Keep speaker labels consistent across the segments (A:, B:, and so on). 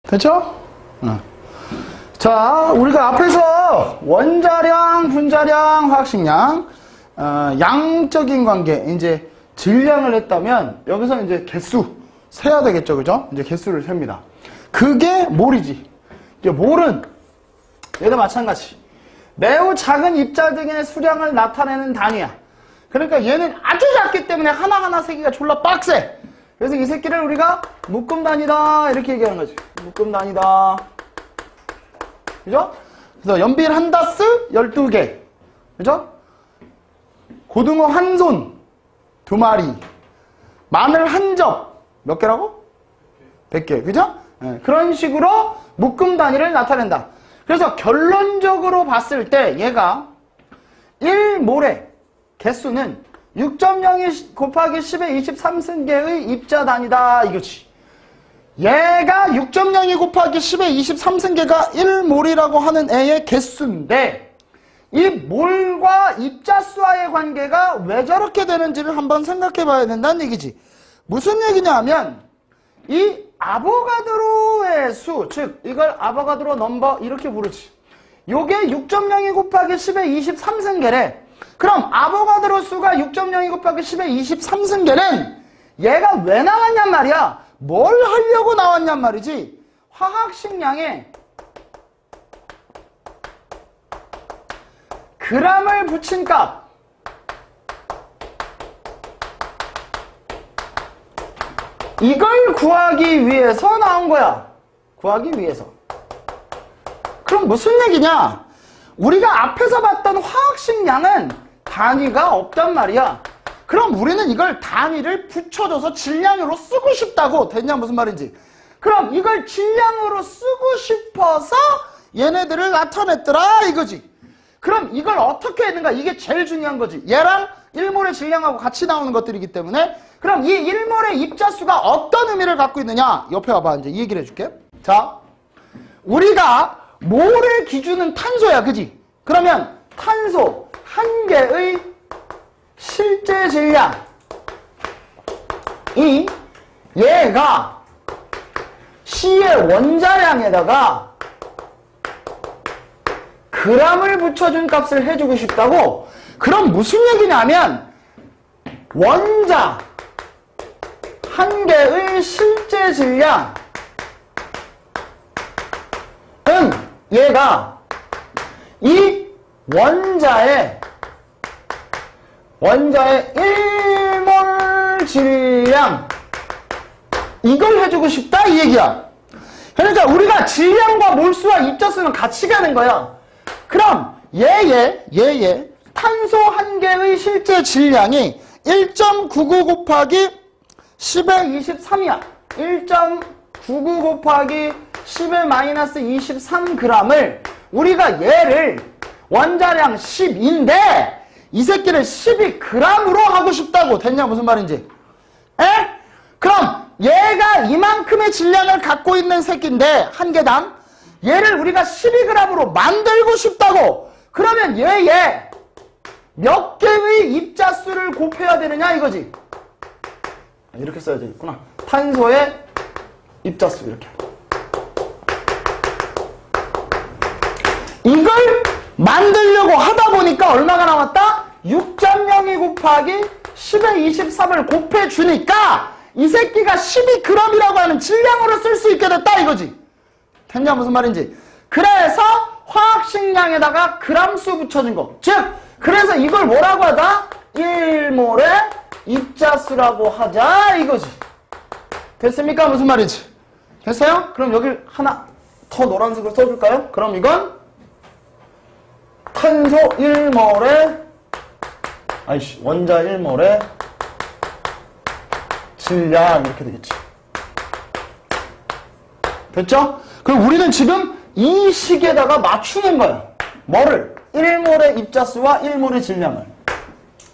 A: 됐죠? 자, 우리가 앞에서 원자량, 분자량, 화학식량, 양적인 관계, 이제 질량을 했다면, 여기서 이제 개수, 세야 되겠죠, 그죠? 이제 개수를 셉니다. 그게 몰이지. 이제 몰은, 얘도 마찬가지. 매우 작은 입자 등의 수량을 나타내는 단위야. 그러니까 얘는 아주 작기 때문에 하나하나 세기가 졸라 빡세. 그래서 이 새끼를 우리가 묶음 단위다 이렇게 얘기하는 거지. 묶음 단위다. 그죠? 그래서 연필 한 다스 12개. 그죠? 고등어 한 손 2마리. 마늘 한 접. 몇 개라고? 100개. 그죠? 네, 그런 식으로 묶음 단위를 나타낸다. 그래서 결론적으로 봤을 때 얘가 1몰의 개수는 6.02 곱하기 10의 23승계의 입자 단위다 이거지. 얘가 6.02 곱하기 10의 23승계가 1몰이라고 하는 애의 개수인데 이 몰과 입자수와의 관계가 왜 저렇게 되는지를 한번 생각해 봐야 된다는 얘기지. 무슨 얘기냐 하면 이 아보가드로의 수, 즉 이걸 아보가드로 넘버 이렇게 부르지. 요게 6.02 곱하기 10의 23승계래. 그럼 아보가드로 수가 6.02 곱하기 10의 23승계는 얘가 왜 나왔냔 말이야. 뭘 하려고 나왔냔 말이지. 화학식량에 g을 붙인 값. 이걸 구하기 위해서 나온 거야. 구하기 위해서. 그럼 무슨 얘기냐? 우리가 앞에서 봤던 화학식량은 단위가 없단 말이야. 그럼 우리는 이걸 단위를 붙여줘서 질량으로 쓰고 싶다고. 됐냐? 무슨 말인지. 그럼 이걸 질량으로 쓰고 싶어서 얘네들을 나타냈더라 이거지. 그럼 이걸 어떻게 했는가? 이게 제일 중요한 거지. 얘랑 1몰의 질량하고 같이 나오는 것들이기 때문에 그럼 이 1몰의 입자수가 어떤 의미를 갖고 있느냐? 옆에 와봐. 이제 이 얘기를 해줄게. 자, 우리가 몰의 기준은 탄소야. 그지? 그러면 탄소 한 개의 실제 질량이 얘가 C의 원자량에다가 g을 붙여준 값을 해주고 싶다고? 그럼 무슨 얘기냐면 원자 한 개의 실제 질량은 얘가 이 원자의 1몰 질량 이걸 해주고 싶다 이 얘기야. 그러니까 우리가 질량과 몰수와 입자수는 같이 가는 거야. 그럼 얘 탄소 한 개의 실제 질량이 1.99 곱하기 10의 23이야. 1.99 곱하기 10의 마이너스 23g을 우리가 얘를 원자량 10인데 이 새끼를 12g으로 하고 싶다고. 됐냐? 무슨 말인지. 에? 그럼 얘가 이만큼의 질량을 갖고 있는 새끼인데 한 개당 얘를 우리가 12g으로 만들고 싶다고. 그러면 얘 몇 개의 입자수를 곱해야 되느냐 이거지. 이렇게 써야 되겠구나. 탄소의 입자수 이렇게. 이걸 만들려고 하다 보니까 얼마가 나왔다? 6.02 곱하기 10의 23을 곱해주니까 이 새끼가 12g이라고 하는 질량으로 쓸 수 있게 됐다 이거지. 됐냐? 무슨 말인지. 그래서 화학식량에다가 g수 붙여준 거. 즉 그래서 이걸 뭐라고 하다? 1몰의 입자수라고 하자 이거지. 됐습니까? 무슨 말인지. 됐어요? 그럼 여기 하나 더 노란색으로 써줄까요? 그럼 이건 탄소 1몰의 원자 1몰의 질량 이렇게 되겠지. 됐죠? 그럼 우리는 지금 이 식에다가 맞추는 거야. 뭐를? 1몰의 입자수와 1몰의 질량을.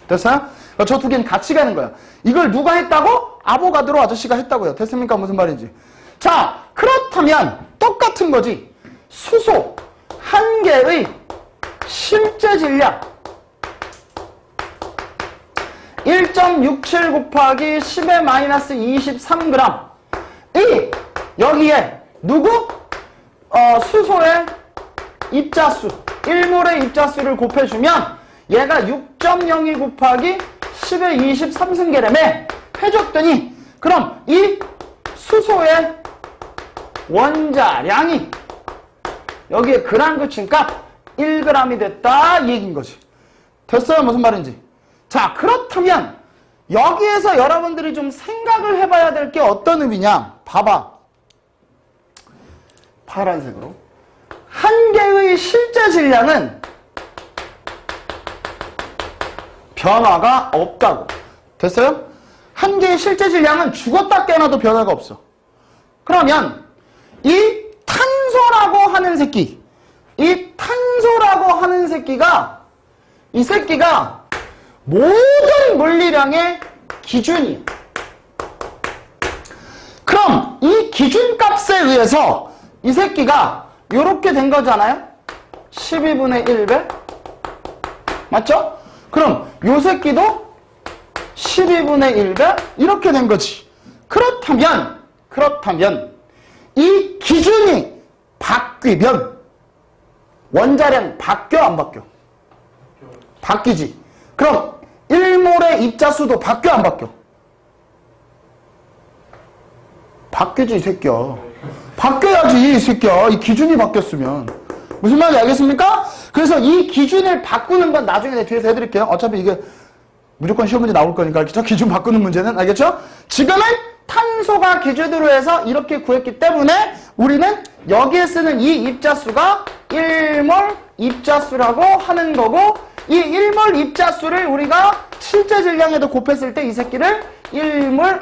A: 됐어요? 그러니까 저 두 개는 같이 가는 거야. 이걸 누가 했다고? 아보가드로 아저씨가 했다고요. 됐습니까? 무슨 말인지. 자, 그렇다면 똑같은 거지. 수소 한 개의 실제 질량 1.67 곱하기 10의 마이너스 23g 이 여기에 누구? 수소의 입자수, 1몰의 입자수를 곱해주면 얘가 6.02 곱하기 10의 23승계라며 해줬더니 그럼 이 수소의 원자량이 여기에 그람 그침값 1g이 됐다 이 얘기인 거지. 됐어요? 무슨 말인지. 자, 그렇다면 여기에서 여러분들이 좀 생각을 해봐야 될 게 어떤 의미냐. 봐봐. 파란색으로. 한 개의 실제 질량은 변화가 없다고. 됐어요? 한 개의 실제 질량은 죽었다 깨어나도 변화가 없어. 그러면 이 탄소라고 하는 새끼, 이 새끼가 모든 물리량의 기준이에요. 그럼 이 기준값에 의해서 이 새끼가 이렇게 된 거잖아요? 12분의 1배? 맞죠? 그럼 이 새끼도 12분의 1배? 이렇게 된 거지. 그렇다면 이 기준이 바뀌면 원자량 바뀌어 안 바뀌어? 바뀌지. 그럼 1몰의 입자수도 바뀌어 안 바뀌어? 바뀌지 이 새끼야. 바뀌어야지 이 새끼야. 이 기준이 바뀌었으면. 무슨 말인지 알겠습니까? 그래서 이 기준을 바꾸는 건 나중에 뒤에서 해드릴게요. 어차피 이게 무조건 시험 문제 나올 거니까 알겠죠? 기준 바꾸는 문제는 알겠죠? 지금은 탄소가 기준으로 해서 이렇게 구했기 때문에 우리는 여기에 쓰는 이 입자수가 1몰 입자수라고 하는 거고, 이 1몰 입자수를 우리가 실제 질량에도 곱했을 때 이 새끼를 1몰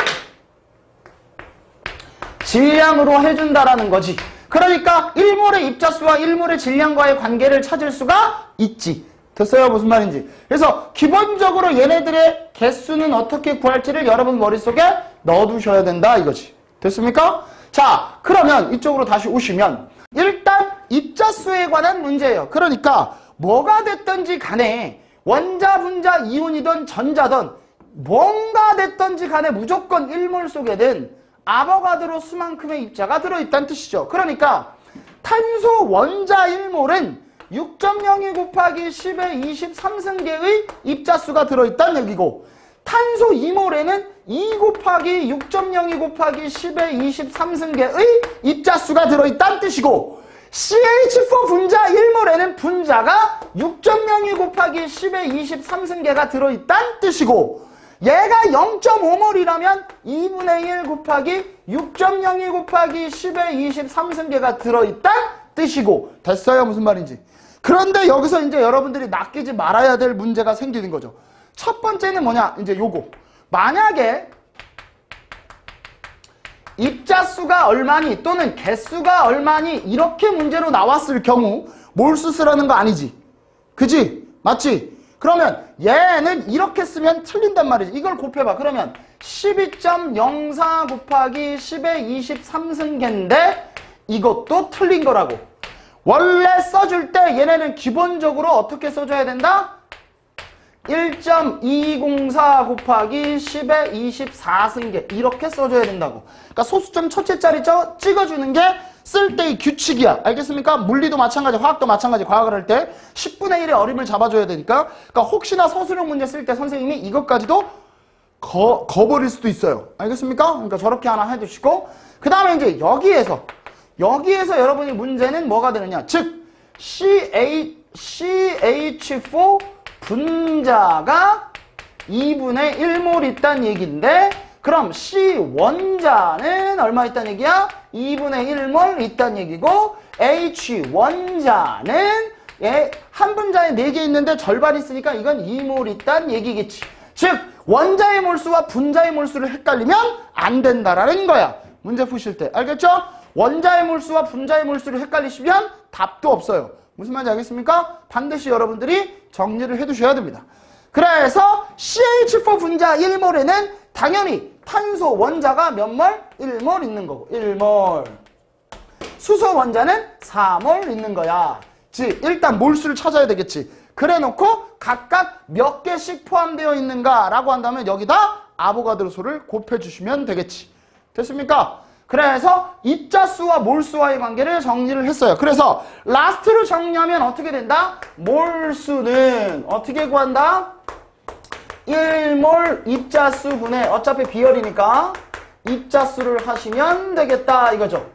A: 질량으로 해준다라는 거지. 그러니까 1몰의 입자수와 1몰의 질량과의 관계를 찾을 수가 있지. 됐어요? 무슨 말인지. 그래서 기본적으로 얘네들의 개수는 어떻게 구할지를 여러분 머릿속에 넣어두셔야 된다 이거지. 됐습니까? 자, 그러면 이쪽으로 다시 오시면 일단 입자수에 관한 문제예요. 그러니까 뭐가 됐든지 간에 원자, 분자, 이온이든 전자든 뭔가 됐든지 간에 무조건 1몰 속에는 아보가드로 수만큼의 입자가 들어있다는 뜻이죠. 그러니까 탄소 원자 1몰은 6.02 곱하기 10의 23승계의 입자수가 들어있다는 얘기고, 탄소 2몰에는 2 곱하기 6.02 곱하기 10의 23승계의 입자수가 들어있다는 뜻이고, CH4 분자 1몰에는 분자가 6.02 곱하기 10의 23승계가 들어있다는 뜻이고, 얘가 0.5몰이라면 2분의 1 곱하기 6.02 곱하기 10의 23승계가 들어있다는 뜻이고. 됐어요? 무슨 말인지. 그런데 여기서 이제 여러분들이 낚이지 말아야 될 문제가 생기는 거죠. 첫 번째는 뭐냐? 이제 요거. 만약에 입자수가 얼마니 또는 개수가 얼마니 이렇게 문제로 나왔을 경우 몰수 쓰라는 거 아니지. 그지? 맞지? 그러면 얘는 이렇게 쓰면 틀린단 말이지. 이걸 곱해봐. 그러면 12.04 곱하기 10의 23승계인데 이것도 틀린 거라고. 원래 써줄 때 얘네는 기본적으로 어떻게 써줘야 된다? 1.204 곱하기 10의 24승계 이렇게 써줘야 된다고. 그러니까 소수점 첫째 자리 찍어주는 게 쓸 때의 규칙이야. 알겠습니까? 물리도 마찬가지, 화학도 마찬가지. 과학을 할 때 10분의 1의 어림을 잡아줘야 되니까. 그러니까 혹시나 서술형 문제 쓸 때 선생님이 이것까지도 거버릴 수도 있어요. 알겠습니까? 그러니까 저렇게 하나 해두시고, 그 다음에 이제 여기에서 여러분이 문제는 뭐가 되느냐. 즉 CH4 분자가 2분의 1몰 있다는 얘기인데, 그럼 C 원자는 얼마 있다는 얘기야? 2분의 1몰 있다는 얘기고, H 원자는 한 분자에 4개 있는데 절반 있으니까 이건 2몰 있다는 얘기겠지. 즉 원자의 몰수와 분자의 몰수를 헷갈리면 안 된다라는 거야. 문제 푸실 때. 알겠죠? 원자의 몰수와 분자의 몰수를 헷갈리시면 답도 없어요. 무슨 말인지 알겠습니까? 반드시 여러분들이 정리를 해두셔야 됩니다. 그래서 CH4 분자 1몰에는 당연히 탄소 원자가 몇 몰? 1몰 있는 거고, 1몰. 수소 원자는 4몰 있는 거야. 즉 일단 몰수를 찾아야 되겠지. 그래 놓고 각각 몇 개씩 포함되어 있는가 라고 한다면 여기다 아보가드로 수를 곱해주시면 되겠지. 됐습니까? 그래서 입자수와 몰수와의 관계를 정리를 했어요. 그래서 라스트로 정리하면 어떻게 된다? 몰수는 어떻게 구한다? 1몰 입자수 분의 어차피 비열이니까 입자수를 하시면 되겠다 이거죠.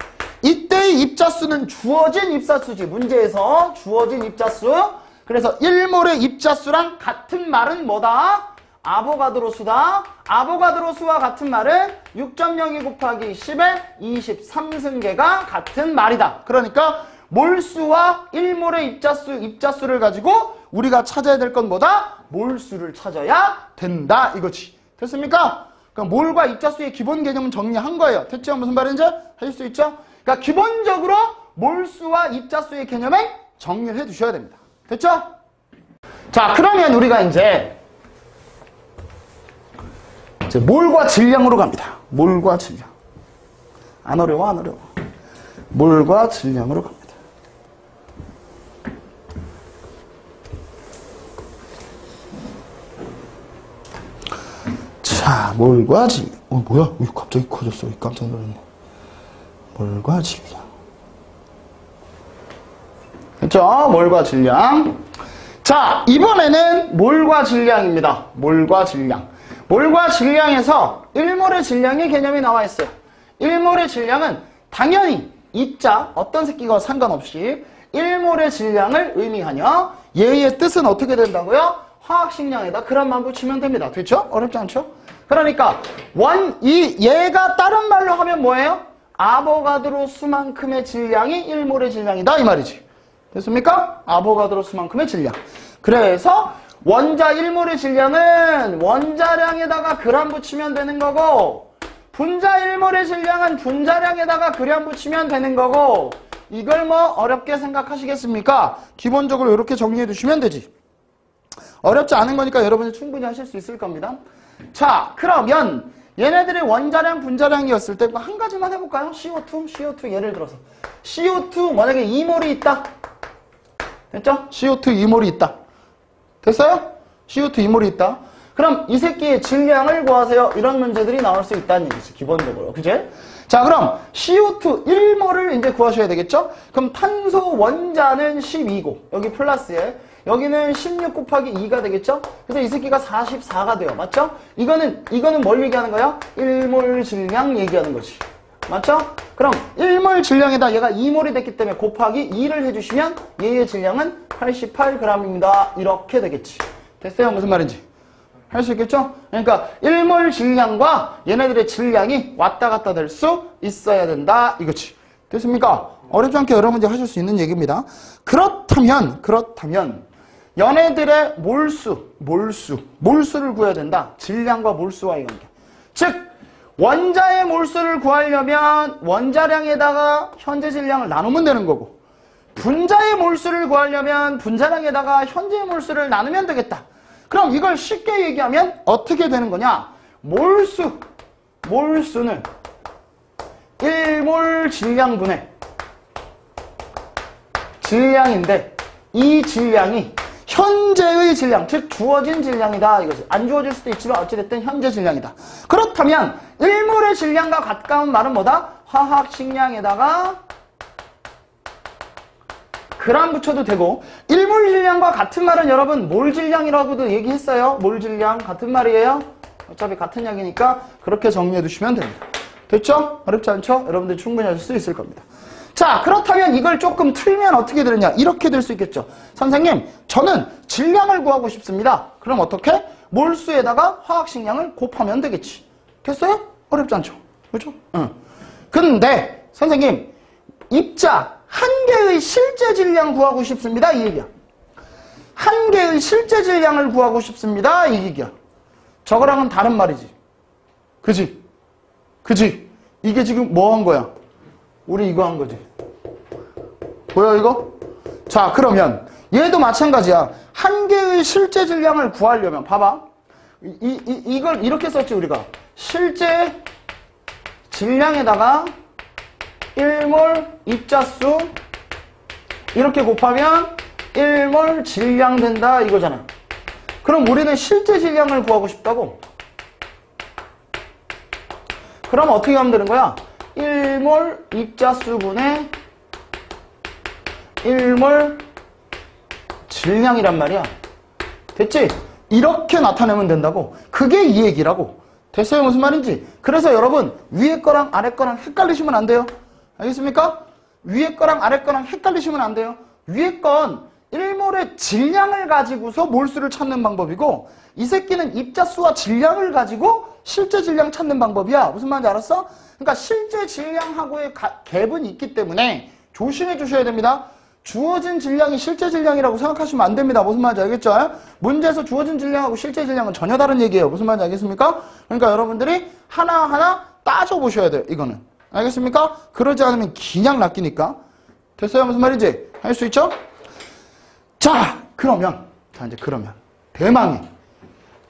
A: 이때의 입자수는 주어진 입자수지. 문제에서 주어진 입자수. 그래서 1몰의 입자수랑 같은 말은 뭐다? 아보가드로 수다. 아보가드로 수와 같은 말은 6.02 곱하기 10의 23승계가 같은 말이다. 그러니까 몰수와 1몰의 입자수를 가지고 우리가 찾아야 될 건 뭐다? 몰수를 찾아야 된다 이거지. 됐습니까? 그러니까 몰과 입자수의 기본 개념은 정리한 거예요. 됐죠? 무슨 말인지 하실 수 있죠? 그러니까 기본적으로 몰수와 입자수의 개념을 정리를 해두셔야 됩니다. 됐죠? 자, 그러면 우리가 이제 몰과 질량으로 갑니다. 몰과 질량. 안 어려워, 안 어려워. 몰과 질량으로 갑니다. 자, 몰과 질량. 뭐야? 갑자기 커졌어. 깜짝 놀랐네. 몰과 질량. 됐죠? 몰과 질량. 자, 이번에는 몰과 질량입니다. 몰과 질량. 몰과 질량에서 1몰의 질량의 개념이 나와 있어요. 1몰의 질량은 당연히 입자 어떤 새끼가 상관없이 1몰의 질량을 의미하며 얘의 뜻은 어떻게 된다고요? 화학식량에다 g만 붙이면 됩니다. 됐죠? 어렵지 않죠? 그러니까 얘가 다른 말로 하면 뭐예요? 아보가드로 수만큼의 질량이 1몰의 질량이다 이 말이지. 됐습니까? 아보가드로 수만큼의 질량. 그래서 원자 1몰의 질량은 원자량에다가 g 붙이면 되는 거고 분자 1몰의 질량은 분자량에다가 g 붙이면 되는 거고 이걸 뭐 어렵게 생각하시겠습니까? 기본적으로 이렇게 정리해 두시면 되지. 어렵지 않은 거니까 여러분이 충분히 하실 수 있을 겁니다. 자, 그러면 얘네들의 원자량, 분자량이었을 때 한 가지만 해볼까요? CO2 예를 들어서 CO2 만약에 2몰이 있다. 됐죠? CO2 2몰이 있다. 됐어요? CO2 2몰이 있다. 그럼 이 새끼의 질량을 구하세요. 이런 문제들이 나올 수 있다는 얘기지. 기본적으로. 그제? 자, 그럼 CO2 1몰을 이제 구하셔야 되겠죠? 그럼 탄소 원자는 12고 여기 플러스에 여기는 16 곱하기 2가 되겠죠? 그래서 이 새끼가 44가 돼요. 맞죠? 이거는 뭘 얘기하는 거야? 1몰 질량 얘기하는 거지. 맞죠? 그럼 1몰 질량에다 얘가 2몰이 됐기 때문에 곱하기 2를 해주시면 얘의 질량은 88g입니다. 이렇게 되겠지. 됐어요? 무슨 말인지? 할 수 있겠죠? 그러니까 1몰 질량과 얘네들의 질량이 왔다 갔다 될 수 있어야 된다. 이거지. 됐습니까? 어렵지 않게 여러분이 하실 수 있는 얘기입니다. 그렇다면 얘네들의 몰수를 구해야 된다. 질량과 몰수와의 관계. 즉 원자의 몰수를 구하려면 원자량에다가 현재 질량을 나누면 되는 거고 분자의 몰수를 구하려면 분자량에다가 현재 몰수를 나누면 되겠다. 그럼 이걸 쉽게 얘기하면 어떻게 되는 거냐? 몰수는 1몰 질량분의 질량인데 이 질량이 현재의 질량, 즉 주어진 질량이다 이거지. 안 주어질 수도 있지만 어찌됐든 현재 질량이다. 그렇다면 1몰의 질량과 가까운 말은 뭐다? 화학식량에다가 g 붙여도 되고 1몰 질량과 같은 말은 여러분 몰 질량이라고도 얘기했어요. 몰 질량 같은 말이에요. 어차피 같은 약이니까 그렇게 정리해 두시면 됩니다. 됐죠? 어렵지 않죠? 여러분들 충분히 하실 수 있을 겁니다. 자, 그렇다면 이걸 조금 틀면 어떻게 되느냐? 이렇게 될 수 있겠죠. 선생님, 저는 질량을 구하고 싶습니다. 그럼 어떻게? 몰수에다가 화학식량을 곱하면 되겠지. 됐어요? 어렵지 않죠? 그렇죠? 응. 근데 선생님, 입자 한 개의 실제 질량 구하고 싶습니다. 이 얘기야. 한 개의 실제 질량을 구하고 싶습니다. 이 얘기야. 저거랑은 다른 말이지. 그지? 이게 지금 뭐 한 거야? 우리 이거 한 거지. 보여 이거? 자, 그러면 얘도 마찬가지야. 한 개의 실제 질량을 구하려면 봐봐. 이걸 이렇게 썼지 우리가. 실제 질량에다가 1몰 입자수 이렇게 곱하면 1몰 질량 된다 이거잖아. 그럼 우리는 실제 질량을 구하고 싶다고. 그럼 어떻게 하면 되는 거야? 1몰 입자수분의 1몰 질량이란 말이야. 됐지? 이렇게 나타내면 된다고. 그게 이 얘기라고. 됐어요? 무슨 말인지? 그래서 여러분 위에 거랑 아래 거랑 헷갈리시면 안 돼요. 알겠습니까? 위에 거랑 아래 거랑 헷갈리시면 안 돼요. 위에 건 1몰의 질량을 가지고서 몰수를 찾는 방법이고, 이 새끼는 입자수와 질량을 가지고 실제 질량 찾는 방법이야. 무슨 말인지 알았어? 그러니까 실제 질량하고의 갭은 있기 때문에 조심해 주셔야 됩니다. 주어진 질량이 실제 질량이라고 생각하시면 안 됩니다. 무슨 말인지 알겠죠? 문제에서 주어진 질량하고 실제 질량은 전혀 다른 얘기예요. 무슨 말인지 알겠습니까? 그러니까 여러분들이 하나하나 따져보셔야 돼요. 이거는. 알겠습니까? 그러지 않으면 그냥 낚이니까. 됐어요? 무슨 말인지? 할 수 있죠? 자, 그러면 대망의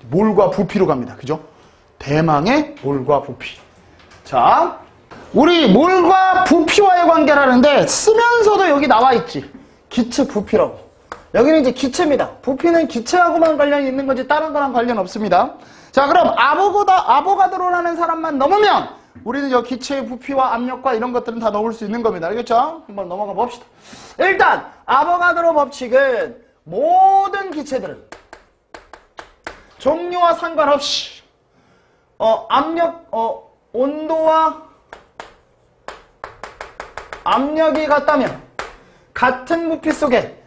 A: 몰과 부피로 갑니다. 그죠? 대망의 몰과 부피. 자, 우리 몰과 부피와의 관계를 하는데 쓰면서도 여기 나와 있지. 기체 부피라고. 여기는 이제 기체입니다. 부피는 기체하고만 관련이 있는 거지 다른 거랑 관련 없습니다. 자, 그럼 아보가드로라는 사람만 넘으면 우리는 여기 기체의 부피와 압력과 이런 것들은 다 넣을 수 있는 겁니다. 알겠죠? 한번 넘어가 봅시다. 일단 아보가드로 법칙은 모든 기체들은 종류와 상관없이 온도와 압력이 같다면 같은 부피 속에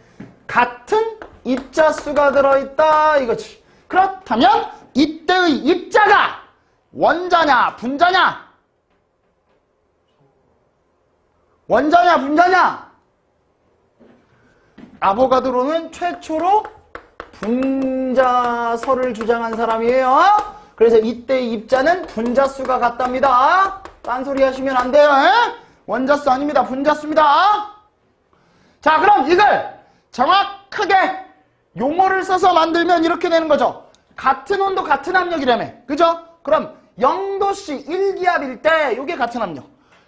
A: 같은 입자수가 들어있다 이거지. 그렇다면 이때의 입자가 원자냐 분자냐? 원자냐 분자냐? 아보가드로는 최초로 분자설을 주장한 사람이에요. 그래서 이때의 입자는 분자수가 같답니다. 딴소리 하시면 안 돼요. 원자수 아닙니다. 분자수입니다. 자, 그럼 이걸 정확하게 용어를 써서 만들면 이렇게 되는 거죠. 같은 온도 같은 압력이라며. 그죠? 그럼 0도씨 1기압일 때 이게 같은 압력.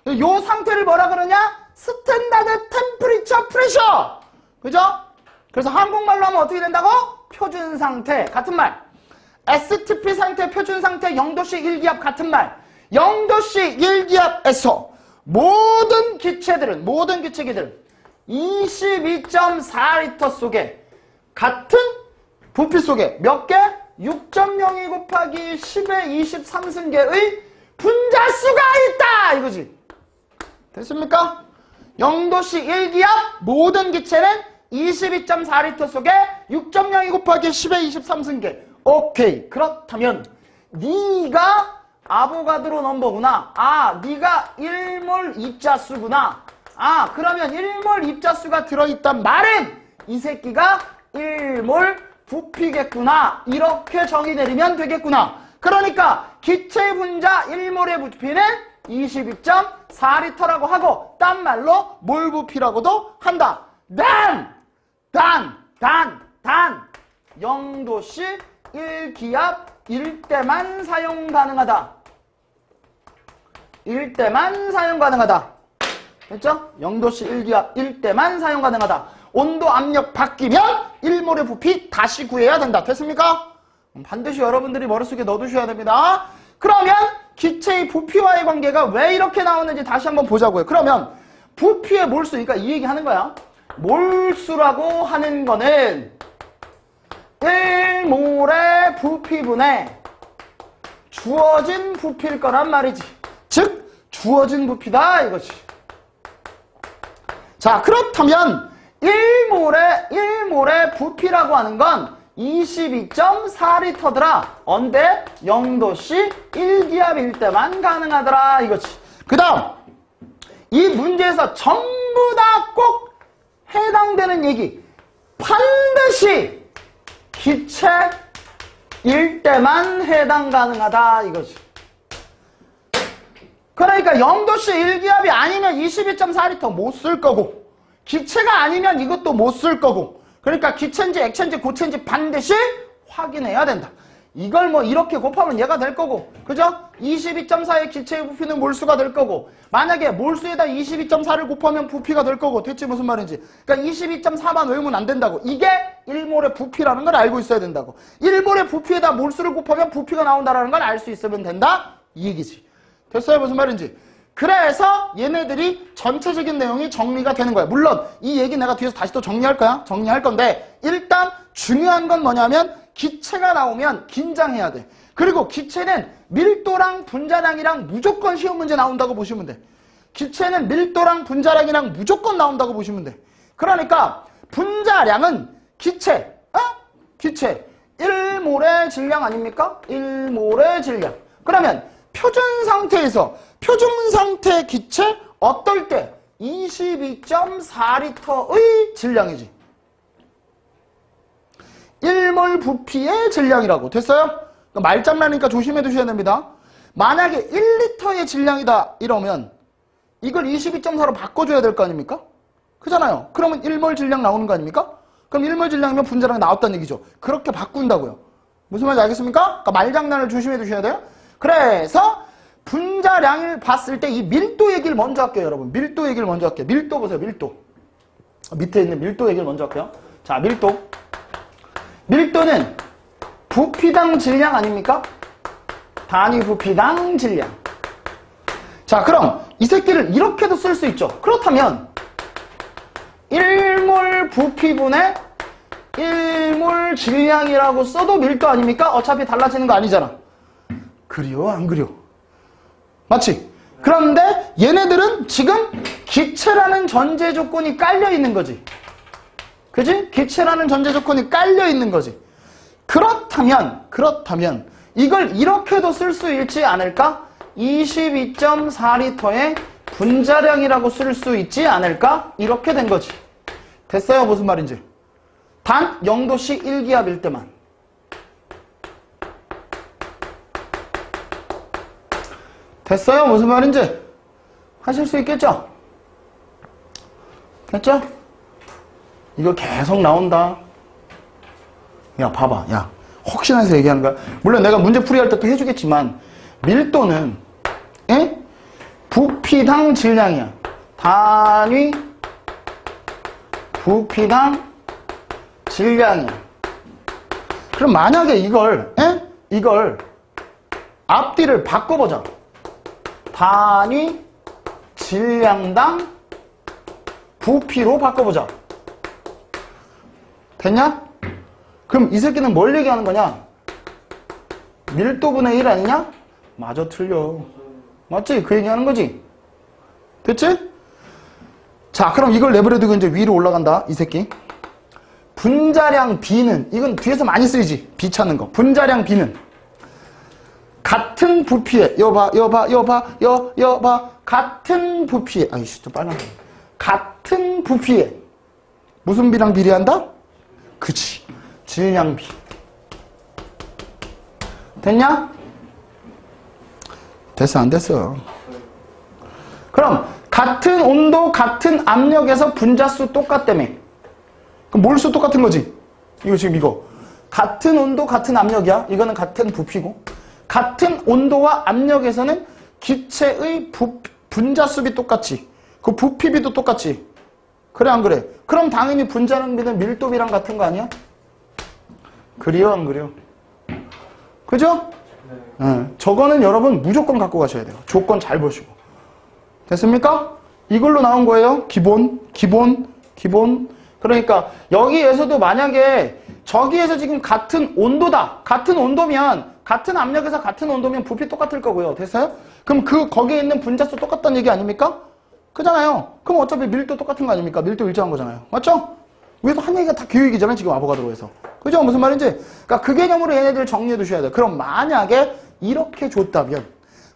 A: 요 상태를 뭐라 그러냐? 스탠다드 템퍼리처 프레셔. 그죠? 그래서 한국말로 하면 어떻게 된다고? 표준 상태. 같은 말. STP 상태, 표준 상태, 0도씨 1기압 같은 말. 0도씨 1기압에서 모든 기체들은 22.4리터 속에 같은 부피 속에 몇 개? 6.02 곱하기 10의 23승계의 분자수가 있다! 이거지. 됐습니까? 0도씨 1기압 모든 기체는 22.4리터 속에 6.02 곱하기 10의 23승계. 오케이. 그렇다면 네가 아보가드로 넘버구나. 아, 네가 1몰 입자수구나. 아, 그러면 1몰 입자수가 들어있단 말은 이 새끼가 1몰 부피겠구나. 이렇게 정의 내리면 되겠구나. 그러니까 기체 분자 1몰의 부피는 22.4리터라고 하고 딴 말로 몰 부피라고도 한다. 단 0도씨 1기압일 때만 사용 가능하다. 됐죠? 0도씨 1기압일 때만 사용 가능하다. 온도 압력 바뀌면 1몰의 부피 다시 구해야 된다. 됐습니까? 반드시 여러분들이 머릿속에 넣어두셔야 됩니다. 그러면 기체의 부피와의 관계가 왜 이렇게 나오는지 다시 한번 보자고요. 그러면 부피의 몰수, 그러니까 이 얘기 하는 거야. 몰수라고 하는 거는 1몰의 부피분에 주어진 부피일 거란 말이지. 즉 주어진 부피다 이거지. 자, 그렇다면 1몰의 부피라고 하는 건 22.4리터더라. 언제? 0도씨 1기압일 때만 가능하더라 이거지. 그 다음 이 문제에서 전부 다 꼭 해당되는 얘기. 반드시 기체일 때만 해당 가능하다 이거지. 그러니까 0도씨 1기압이 아니면 22.4리터 못 쓸 거고, 기체가 아니면 이것도 못 쓸 거고, 그러니까 기체인지 액체인지 고체인지 반드시 확인해야 된다. 이걸 뭐 이렇게 곱하면 얘가 될 거고, 그죠? 22.4의 기체의 부피는 몰수가 될 거고, 만약에 몰수에다 22.4를 곱하면 부피가 될 거고. 됐지? 무슨 말인지. 그러니까 22.4만 외우면 안 된다고. 이게 1몰의 부피라는 걸 알고 있어야 된다고. 1몰의 부피에다 몰수를 곱하면 부피가 나온다는 걸 알 수 있으면 된다? 이 얘기지. 됐어요? 무슨 말인지. 그래서 얘네들이 전체적인 내용이 정리가 되는 거야. 물론 이 얘기 내가 뒤에서 다시 또 정리할 거야. 정리할 건데 일단 중요한 건 뭐냐면 기체가 나오면 긴장해야 돼. 그리고 기체는 밀도랑 분자량이랑 무조건 시험 문제 나온다고 보시면 돼. 기체는 밀도랑 분자량이랑 무조건 나온다고 보시면 돼. 그러니까 분자량은 기체, 기체 1몰의 질량 아닙니까? 1몰의 질량. 그러면 표준 상태에서 표준 상태 기체 어떨 때 22.4리터의 질량이지. 1몰 부피의 질량이라고. 됐어요? 말장난이니까 조심해 두셔야 됩니다. 만약에 1리터의 질량이다 이러면 이걸 22.4로 바꿔줘야 될 거 아닙니까? 그잖아요. 그러면 1몰 질량 나오는 거 아닙니까? 그럼 1몰 질량이면 분자량이 나왔다는 얘기죠. 그렇게 바꾼다고요. 무슨 말인지 알겠습니까? 그러니까 말장난을 조심해 두셔야 돼요. 그래서 분자량을 봤을 때 이 밀도 얘기를 먼저 할게요, 여러분. 밀도 얘기를 먼저 할게요. 밀도 보세요, 밀도. 밑에 있는 밀도 얘기를 먼저 할게요. 자, 밀도. 밀도는 부피당 질량 아닙니까? 단위 부피당 질량. 자, 그럼 이 새끼를 이렇게도 쓸 수 있죠. 그렇다면 1몰 부피분의 1몰 질량이라고 써도 밀도 아닙니까? 어차피 달라지는 거 아니잖아. 그려 안 그려? 맞지? 그런데 얘네들은 지금 기체라는 전제 조건이 깔려 있는 거지. 그지? 기체라는 전제 조건이 깔려 있는 거지. 그렇다면 이걸 이렇게도 쓸 수 있지 않을까? 22.4리터의 분자량이라고 쓸 수 있지 않을까? 이렇게 된 거지. 됐어요? 무슨 말인지. 단 0도씨 1기압일 때만. 됐어요? 무슨 말인지 하실 수 있겠죠? 됐죠? 이거 계속 나온다. 야, 봐봐. 야, 혹시나 해서 얘기하는 거야. 물론 내가 문제 풀이할 때 또 해주겠지만 밀도는 부피당 질량이야. 단위 부피당 질량이야. 그럼 만약에 이걸 앞뒤를 바꿔보자. 단위 질량당 부피로 바꿔보자. 됐냐? 그럼 이 새끼는 뭘 얘기하는 거냐? 밀도분의 1 아니냐? 맞아, 틀려. 맞지? 그 얘기하는 거지? 됐지? 자, 그럼 이걸 내버려두고 이제 위로 올라간다. 이 새끼. 분자량 B는, 이건 뒤에서 많이 쓰이지. B 찾는 거. 분자량 B는 같은 부피에, 여봐. 같은 부피에, 아이씨, 또 빨라. 같은 부피에 무슨 비랑 비례한다? 그치. 질량 B. 됐냐? 됐어, 안 됐어? 그럼 같은 온도, 같은 압력에서 분자수 똑같다며. 그럼 몰수 똑같은 거지? 이거 지금 이거. 같은 온도, 같은 압력이야. 이거는 같은 부피고. 같은 온도와 압력에서는 기체의 분자수비 똑같지. 그 부피비도 똑같지. 그래 안 그래? 그럼 당연히 분자량비는 밀도비랑 같은 거 아니야? 그래요 안 그래요? 그죠? 네. 저거는 여러분 무조건 갖고 가셔야 돼요. 조건 잘 보시고. 됐습니까? 이걸로 나온 거예요. 기본. 그러니까 여기에서도 만약에 저기에서 지금 같은 온도다. 같은 온도면 같은 압력에서 같은 온도면 부피 똑같을 거고요. 됐어요? 그럼 거기에 있는 분자수 똑같다는 얘기 아닙니까? 그잖아요. 그럼 어차피 밀도 똑같은 거 아닙니까? 밀도 일정한 거잖아요. 맞죠? 위에서 한 얘기가 다 교육이잖아요. 지금 아보가드로에서. 그죠? 무슨 말인지? 그러니까 그 개념으로 얘네들 정리해 두셔야 돼요. 그럼 만약에 이렇게 줬다면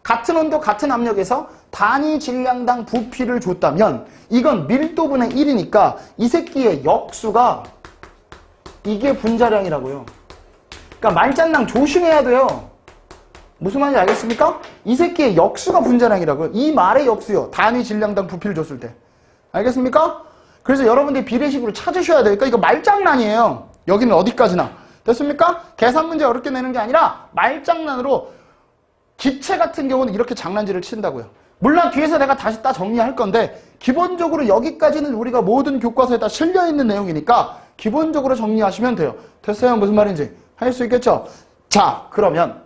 A: 같은 온도 같은 압력에서 단위 질량당 부피를 줬다면 이건 밀도분의 1이니까 이 새끼의 역수가 이게 분자량이라고요. 그러니까 말장난 조심해야 돼요. 무슨 말인지 알겠습니까? 이 새끼의 역수가 분자량이라고요. 이 말의 역수요. 단위 질량당 부피를 줬을 때. 알겠습니까? 그래서 여러분들이 비례식으로 찾으셔야 돼요. 그러니까 이거 말장난이에요. 여기는 어디까지나. 됐습니까? 계산 문제 어렵게 내는 게 아니라 말장난으로 기체 같은 경우는 이렇게 장난질을 친다고요. 물론 뒤에서 내가 다시 다 정리할 건데 기본적으로 여기까지는 우리가 모든 교과서에 다 실려있는 내용이니까 기본적으로 정리하시면 돼요. 됐어요? 무슨 말인지 할 수 있겠죠? 자, 그러면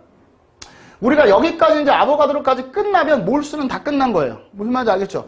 A: 우리가 여기까지 이제 아보가드로까지 끝나면 몰수는 다 끝난 거예요. 무슨 말인지 알겠죠?